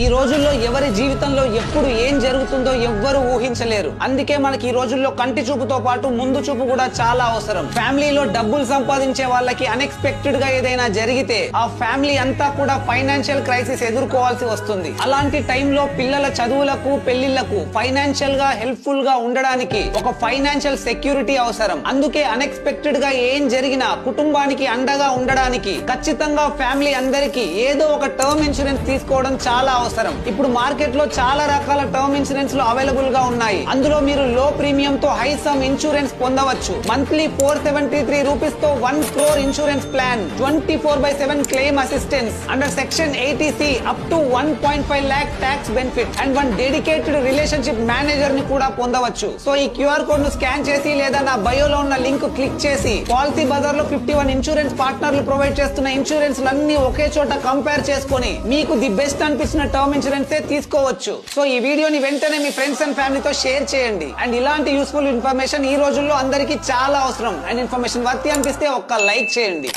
ఈ రోజుల్లో ఎవరి జీవితంలో ఎప్పుడు ఏం జరుగుతుందో ఎవ్వరు ఊహించలేరు. అందుకే మనకి ఈ రోజుల్లో కంటి చూపుతో పాటు ముందు చూపు కూడా చాలా అవసరం. ఫ్యామిలీలో డబ్బులు సంపాదించే వాళ్ళకి అన్ఎక్స్పెక్టెడ్ గా ఏదైనా జరిగితే ఆ ఫ్యామిలీ అంతా కూడా ఫైనాన్షియల్ క్రైసిస్ ఎదుర్కోవాల్సి వస్తుంది. అలాంటి టైంలో పిల్లల చదువులకు పెళ్లిళ్లకు ఫైనాన్షియల్ గా హెల్ప్ఫుల్ గా ఉండడానికి ఒక ఫైనాన్షియల్ సెక్యూరిటీ అవసరం. అందుకే అన్ఎక్స్పెక్టెడ్ గా ఏం జరిగినా కుటుంబానికి అండగా ఉండడానికి ఖచ్చితంగా ఫ్యామిలీ అందరికీ ఏదో ఒక టర్మ్ ఇన్సూరెన్స్ తీసుకోవడం చాలా అవసరం. ఇప్పుడు మార్కెట్ లో చాలా రకాల టర్మ్ ఇన్సూరెన్స్ లు అవైలబుల్ గా ఉన్నాయి. అందులో మీరు లో ప్రీమియం తో హై సమ్ ఇన్సూరెన్స్ పొందవచ్చు. మంత్లీ 473 రూపీస్ తో 1 crore insurance plan, 24/7 claim assistance under section 80C up to 1.5 lakh tax benefit and 1 dedicated relationship manager ని కూడా పొందవచ్చు. సో ఈ క్యూఆర్ కోడ్ ను స్కాన్ చేసి లేదా నా బయోలో ఉన్న లింక్ క్లిక్ చేసి పాలసీ బజార్ లో 51 ఇన్సూరెన్స్ పార్ట్నర్లు ప్రొవైడ్ చేస్తున్న ఇన్సూరెన్స్ లన్నీ ఒకే చోట కంపేర్ చేసుకుని మీకు ది బెస్ట్ అనిపించిన టర్మ్ ఇన్సూరెన్స్ తీసుకోవచ్చు. సో ఈ వీడియోని వెంటనే మీ ఫ్రెండ్స్ అండ్ ఫ్యామిలీతో షేర్ చేయండి. అండ్ ఇలాంటి యూస్ఫుల్ ఇన్ఫర్మేషన్ ఈ రోజుల్లో అందరికీ చాలా అవసరం. అండ్ ఇన్ఫర్మేషన్ వర్తి అనిపిస్తే ఒక్క లైక్ చేయండి.